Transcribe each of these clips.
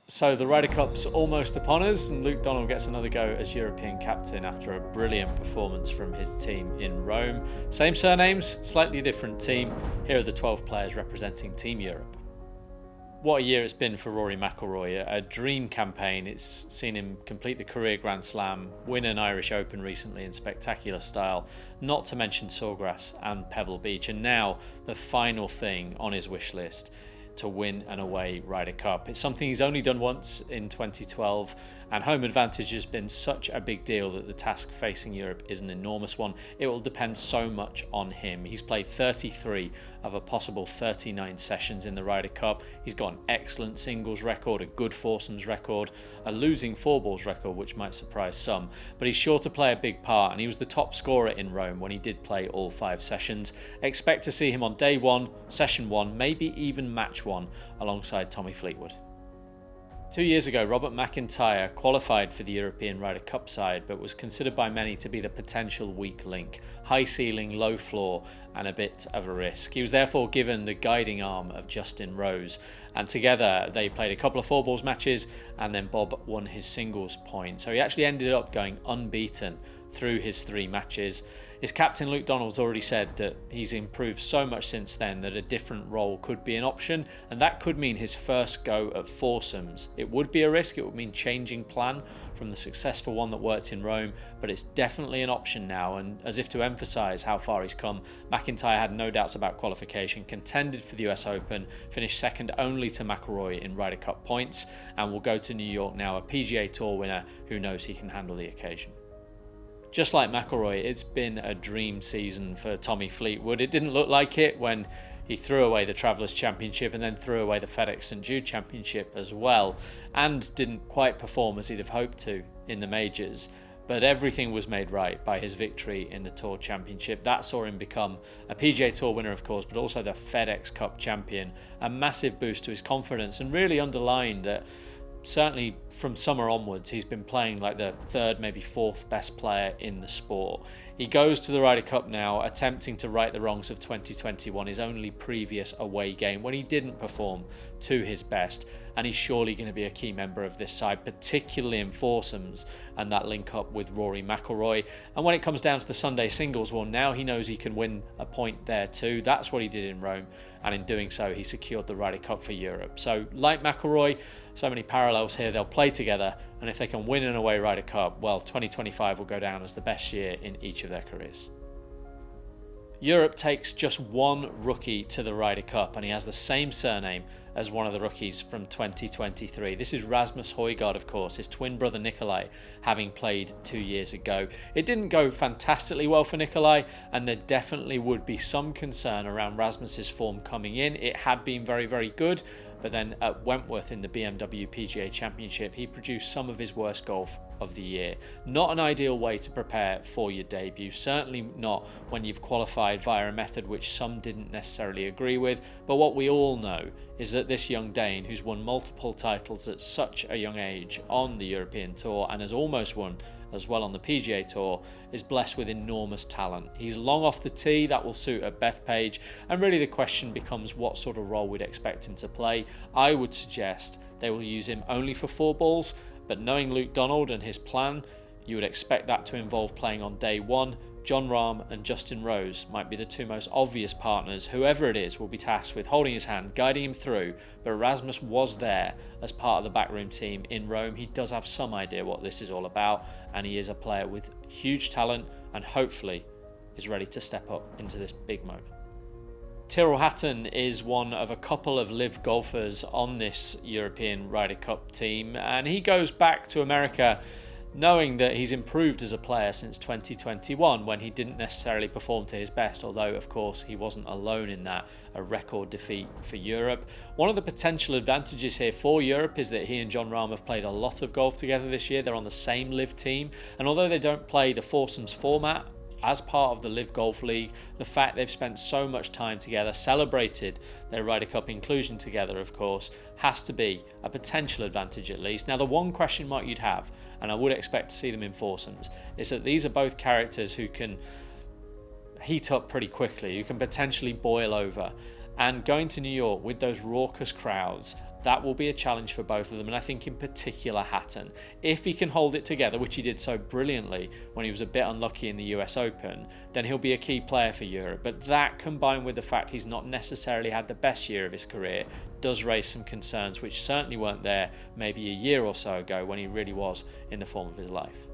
So the Ryder Cup's almost upon us, and Luke Donald gets another go as European captain after a brilliant performance from his team in Rome. Same surnames, slightly different team. Here are the 12 players representing Team Europe. What a year it's been for Rory McIlroy, a dream campaign. It's seen him complete the career Grand Slam, win an Irish Open recently in spectacular style, not to mention Sawgrass and Pebble Beach, and now the final thing on his wish list, to win an away Ryder Cup. It's something he's only done once in 2012, and home advantage has been such a big deal that the task facing Europe is an enormous one. It will depend so much on him. He's played 33 of a possible 39 sessions in the Ryder Cup. He's got an excellent singles record, a good foursomes record, a losing four balls record, which might surprise some, but he's sure to play a big part, and he was the top scorer in Rome when he did play all 5 sessions. Expect to see him on day 1, session 1, maybe even match 1 alongside Tommy Fleetwood. 2 years ago, Robert MacIntyre qualified for the European Ryder Cup side, but was considered by many to be the potential weak link. High ceiling, low floor, and a bit of a risk. He was therefore given the guiding arm of Justin Rose, and together they played a couple of four balls matches, and then Bob won his singles point. So he actually ended up going unbeaten through his 3 matches. His captain Luke Donald's already said that he's improved so much since then that a different role could be an option, and that could mean his first go at foursomes. It would be a risk, it would mean changing plan from the successful one that worked in Rome, but it's definitely an option now, and as if to emphasise how far he's come, MacIntyre had no doubts about qualification, contended for the US Open, finished second only to McIlroy in Ryder Cup points, and will go to New York now, a PGA Tour winner who knows he can handle the occasion. Just like McIlroy, it's been a dream season for Tommy Fleetwood. It didn't look like it when he threw away the Travelers Championship and then threw away the FedEx St Jude Championship as well, and didn't quite perform as he'd have hoped to in the majors. But everything was made right by his victory in the Tour Championship. That saw him become a PGA Tour winner, of course, but also the FedEx Cup champion. A massive boost to his confidence, and really underlined that certainly from summer onwards, he's been playing like the 3rd, maybe 4th best player in the sport. He goes to the Ryder Cup now, attempting to right the wrongs of 2021, his only previous away game when he didn't perform to his best. And he's surely going to be a key member of this side, particularly in foursomes and that link up with Rory McIlroy. And when it comes down to the Sunday singles, well, now he knows he can win a point there too. That's what he did in Rome, and in doing so, he secured the Ryder Cup for Europe. So, like McIlroy, so many parallels here. They'll play together, and if they can win an away Ryder Cup, well, 2025 will go down as the best year in each of their careers. Europe takes just one rookie to the Ryder Cup, and he has the same surname as one of the rookies from 2023. This is Rasmus Højgaard, of course, his twin brother Nikolai, having played 2 years ago. It didn't go fantastically well for Nikolai, and there definitely would be some concern around Rasmus's form coming in. It had been very, very good, but then at Wentworth in the BMW PGA Championship, he produced some of his worst golf of the year. Not an ideal way to prepare for your debut, certainly not when you've qualified via a method which some didn't necessarily agree with, but what we all know is that this young Dane, who's won multiple titles at such a young age on the European Tour and has almost won as well on the PGA Tour, is blessed with enormous talent. He's long off the tee, that will suit at Bethpage, and really the question becomes what sort of role we'd expect him to play. I would suggest they will use him only for four balls, but knowing Luke Donald and his plan, you would expect that to involve playing on day 1. Jon Rahm and Justin Rose might be the 2 most obvious partners. Whoever it is will be tasked with holding his hand, guiding him through, but Rasmus was there as part of the backroom team in Rome. He does have some idea what this is all about, and he is a player with huge talent and hopefully is ready to step up into this big moment. Tyrrell Hatton is one of a couple of live golfers on this European Ryder Cup team, and he goes back to America knowing that he's improved as a player since 2021 when he didn't necessarily perform to his best, although of course he wasn't alone in that, a record defeat for Europe. One of the potential advantages here for Europe is that he and Jon Rahm have played a lot of golf together this year. They're on the same live team, and although they don't play the foursomes format as part of the Live Golf League, the fact they've spent so much time together, celebrated their Ryder Cup inclusion together, of course, has to be a potential advantage at least. Now, the one question mark you'd have, and I would expect to see them in foursomes, is that these are both characters who can heat up pretty quickly, who can potentially boil over. And going to New York with those raucous crowds, That will be a challenge for both of them, and I think in particular Hatton. If he can hold it together, which he did so brilliantly when he was a bit unlucky in the US Open, then he'll be a key player for Europe. But that, combined with the fact he's not necessarily had the best year of his career, does raise some concerns which certainly weren't there maybe a year or so ago when he really was in the form of his life.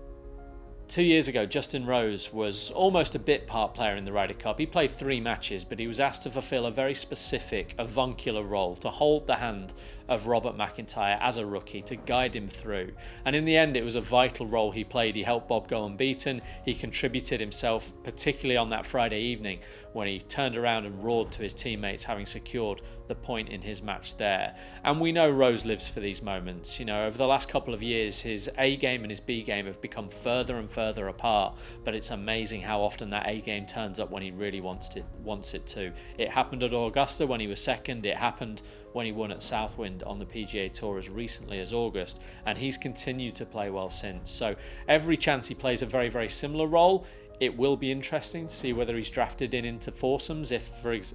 2 years ago, Justin Rose was almost a bit part player in the Ryder Cup. He played 3 matches, but he was asked to fulfill a very specific, avuncular role, to hold the hand of Robert MacIntyre as a rookie, to guide him through. And in the end, it was a vital role he played. He helped Bob go unbeaten. He contributed himself, particularly on that Friday evening, when he turned around and roared to his teammates, having secured the point in his match there. And we know Rose lives for these moments. You know, over the last couple of years, his A game and his B game have become further and further apart, but it's amazing how often that A game turns up when he really wants it to. It happened at Augusta when he was second. It happened when he won at Southwind on the PGA Tour as recently as August, and he's continued to play well since. So every chance he plays a very, very similar role, it will be interesting to see whether he's drafted into foursomes if,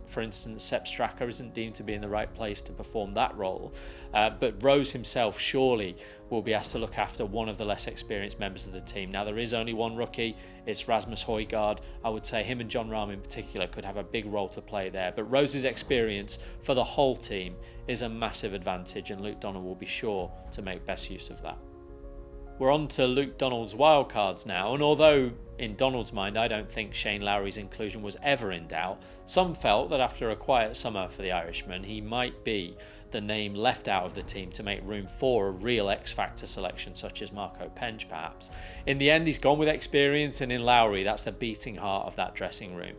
for instance, Sepp Straka isn't deemed to be in the right place to perform that role. But Rose himself surely will be asked to look after one of the less experienced members of the team. Now, there is only one rookie. It's Rasmus Højgaard. I would say him and Jon Rahm in particular could have a big role to play there. But Rose's experience for the whole team is a massive advantage, and Luke Donald will be sure to make best use of that. We're on to Luke Donald's wildcards now, and although in Donald's mind I don't think Shane Lowry's inclusion was ever in doubt, some felt that after a quiet summer for the Irishman, he might be the name left out of the team to make room for a real X-Factor selection such as Marco Penge perhaps. In the end, he's gone with experience, and in Lowry, that's the beating heart of that dressing room.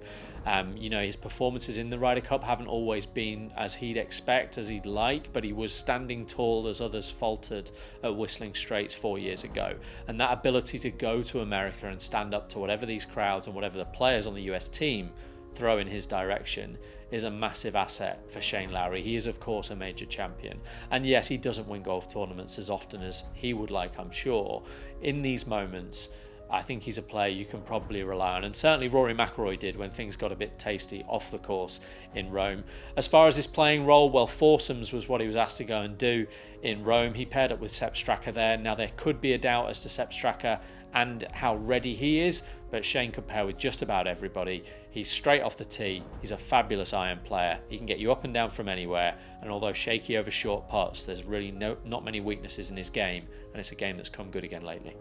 You know, his performances in the Ryder Cup haven't always been as he'd expect, as he'd like, but he was standing tall as others faltered at Whistling Straits 4 years ago. And that ability to go to America and stand up to whatever these crowds and whatever the players on the US team throw in his direction is a massive asset for Shane Lowry. He is, of course, a major champion. And yes, he doesn't win golf tournaments as often as he would like, I'm sure. In these moments, I think he's a player you can probably rely on, and certainly Rory McIlroy did when things got a bit tasty off the course in Rome. As far as his playing role, well, foursomes was what he was asked to go and do in Rome. He paired up with Sepp Straka there. Now, there could be a doubt as to Sepp Straka and how ready he is, but Shane could pair with just about everybody. He's straight off the tee. He's a fabulous iron player. He can get you up and down from anywhere, and although shaky over short putts, there's really not many weaknesses in his game, and it's a game that's come good again lately.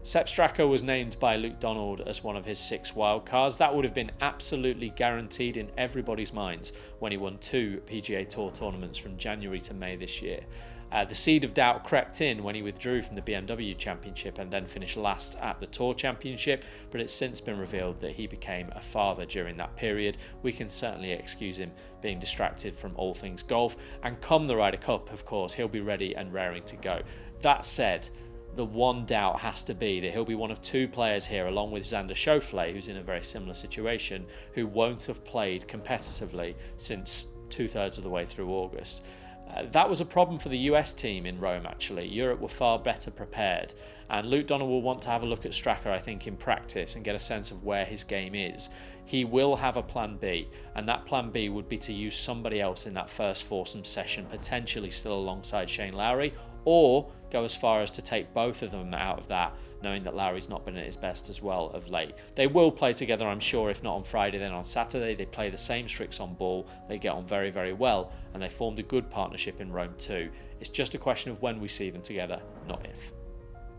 Sepp Straka was named by Luke Donald as one of his 6 wildcards. That would have been absolutely guaranteed in everybody's minds when he won 2 PGA Tour tournaments from January to May this year. The seed of doubt crept in when he withdrew from the BMW Championship and then finished last at the Tour Championship, but it's since been revealed that he became a father during that period. We can certainly excuse him being distracted from all things golf, and come the Ryder Cup, of course, he'll be ready and raring to go. That said, the one doubt has to be that he'll be one of 2 players here, along with Xander Schauffele, who's in a very similar situation, who won't have played competitively since 2/3 of the way through August. That was a problem for the US team in Rome, actually. Europe were far better prepared, and Luke Donald will want to have a look at Straka, I think, in practice and get a sense of where his game is. He will have a plan B, and that plan B would be to use somebody else in that first foursome session, potentially still alongside Shane Lowry, or go as far as to take both of them out of that, knowing that Lowry's not been at his best as well of late. They will play together, I'm sure, if not on Friday, then on Saturday. They play the same tricks on ball, they get on very, very well, and they formed a good partnership in Rome too. It's just a question of when we see them together, not if.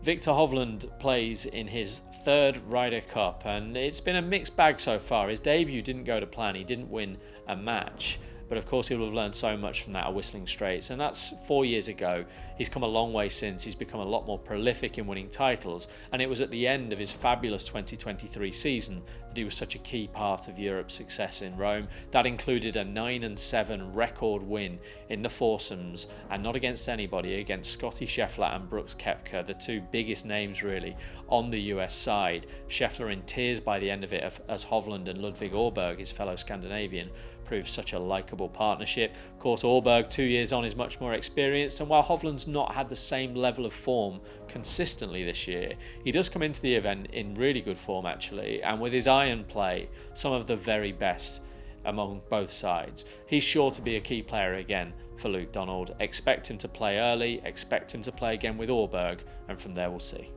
Viktor Hovland plays in his 3rd Ryder Cup, and it's been a mixed bag so far. His debut didn't go to plan, he didn't win a match, but of course he'll have learned so much from that at Whistling Straits, and that's 4 years ago. He's come a long way since. He's become a lot more prolific in winning titles, and it was at the end of his fabulous 2023 season that he was such a key part of Europe's success in Rome. That included a 9-7 record win in the foursomes, and not against anybody, against Scottie Scheffler and Brooks Koepka, the 2 biggest names really on the US side. Scheffler in tears by the end of it, as Hovland and Ludvig Aberg, his fellow Scandinavian, proved such a likeable partnership. Of course, Åberg, 2 years on, is much more experienced, and while Hovland's not had the same level of form consistently this year, he does come into the event in really good form actually, and with his iron play, some of the very best among both sides. He's sure to be a key player again for Luke Donald. Expect him to play early, expect him to play again with Åberg, and from there we'll see.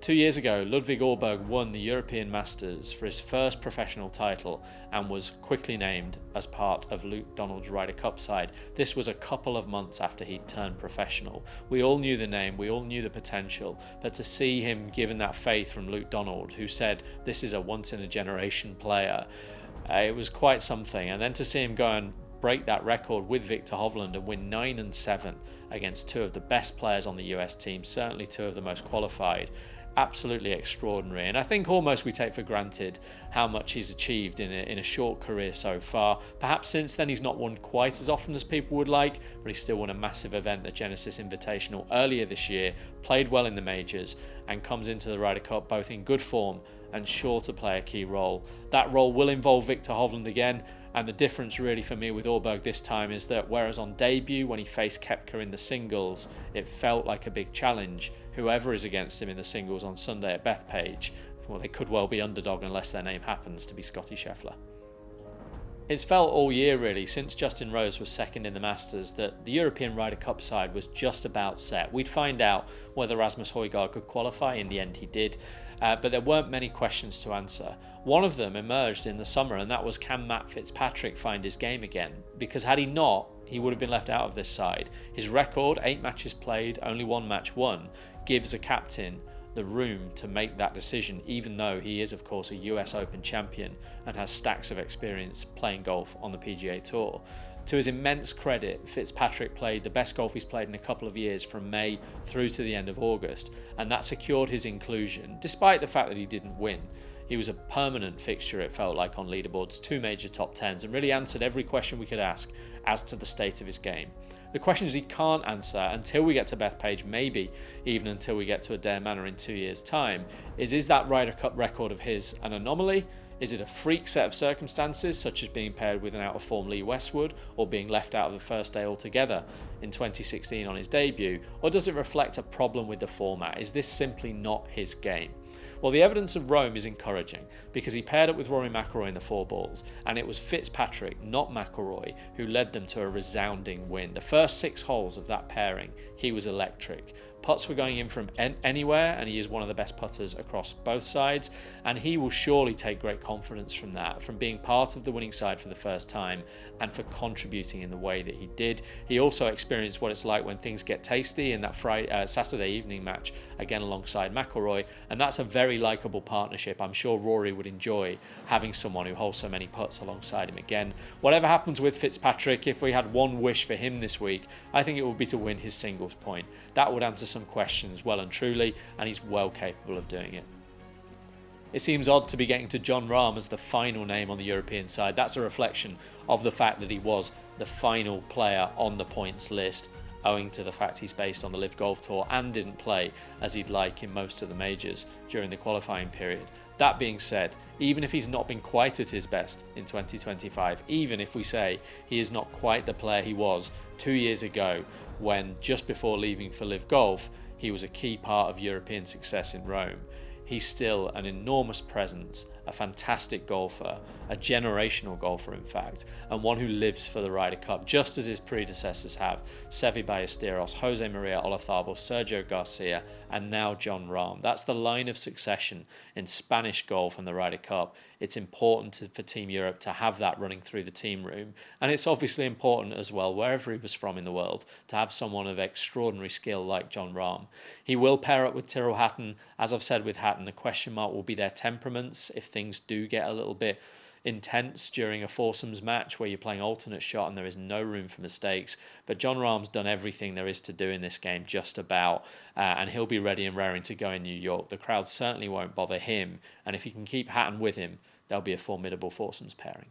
2 years ago, Ludvig Aberg won the European Masters for his first professional title and was quickly named as part of Luke Donald's Ryder Cup side. This was a couple of months after he'd turned professional. We all knew the name, we all knew the potential, but to see him given that faith from Luke Donald, who said this is a once-in-a-generation player, it was quite something. And then to see him go and break that record with Viktor Hovland and win 9 and 7 against two of the best players on the US team, certainly two of the most qualified. Absolutely extraordinary, and I think almost we take for granted how much he's achieved in a short career so far. Perhaps since then he's not won quite as often as people would like, but he still won a massive event, the Genesis Invitational, earlier this year, played well in the majors, and comes into the Ryder Cup both in good form and sure to play a key role. That role will involve Viktor Hovland again, and the difference really for me with Åberg this time is that whereas on debut when he faced Koepka in the singles it felt like a big challenge, whoever is against him in the singles on Sunday at Bethpage, well, they could well be underdog unless their name happens to be Scotty Scheffler. It's felt all year really, since Justin Rose was second in the Masters, that the European Ryder Cup side was just about set. We'd find out whether Rasmus Højgaard could qualify. In the end he did, but there weren't many questions to answer. One of them emerged in the summer, and that was, can Matt Fitzpatrick find his game again? Because had he not, he would have been left out of this side. His record, 8 matches played, only 1 match won, gives a captain the room to make that decision, even though he is of course a US Open champion and has stacks of experience playing golf on the PGA Tour. To his immense credit, Fitzpatrick played the best golf he's played in a couple of years from May through to the end of August, and that secured his inclusion, despite the fact that he didn't win. He was a permanent fixture, it felt like, on leaderboards, 2 major top 10s, and really answered every question we could ask as to the state of his game. The questions he can't answer until we get to Bethpage, maybe even until we get to Adair Manor in 2 years' time, is that Ryder Cup record of his an anomaly? Is it a freak set of circumstances, such as being paired with an out-of-form Lee Westwood or being left out of the first day altogether in 2016 on his debut? Or does it reflect a problem with the format? Is this simply not his game? Well, the evidence of Rome is encouraging because he paired up with Rory McIlroy in the 4 balls, and it was Fitzpatrick, not McIlroy, who led them to a resounding win. The first 6 holes of that pairing, he was electric. Putts were going in from anywhere, and he is one of the best putters across both sides, and he will surely take great confidence from that, from being part of the winning side for the first time and for contributing in the way that he did. He also experienced what it's like when things get tasty in that Saturday evening match, again alongside McIlroy, and that's a very likeable partnership. I'm sure Rory would enjoy having someone who holds so many putts alongside him again. Whatever happens with Fitzpatrick, if we had one wish for him this week, I think it would be to win his singles point. That would answer some questions well and truly, and he's well capable of doing it. It seems odd to be getting to Jon Rahm as the final name on the European side. That's a reflection of the fact that he was the final player on the points list, owing to the fact he's based on the Live Golf Tour and didn't play as he'd like in most of the majors during the qualifying period. That being said, even if he's not been quite at his best in 2025, even if we say he is not quite the player he was 2 years ago when, just before leaving for Live Golf, he was a key part of European success in Rome, he's still an enormous presence, a fantastic golfer, a generational golfer in fact, and one who lives for the Ryder Cup, just as his predecessors have: Seve Ballesteros, Jose Maria Olazabal, Sergio Garcia, and now Jon Rahm. That's the line of succession in Spanish golf and the Ryder Cup. It's important for Team Europe to have that running through the team room, and it's obviously important as well, wherever he was from in the world, to have someone of extraordinary skill like Jon Rahm. He will pair up with Tyrrell Hatton. As I've said with Hatton, the question mark will be their temperaments if things do get a little bit intense during a foursomes match where you're playing alternate shot and there is no room for mistakes. But Jon Rahm's done everything there is to do in this game, just about, and he'll be ready and raring to go in New York. The crowd certainly won't bother him, and if he can keep Hatton with him, they'll be a formidable foursomes pairing.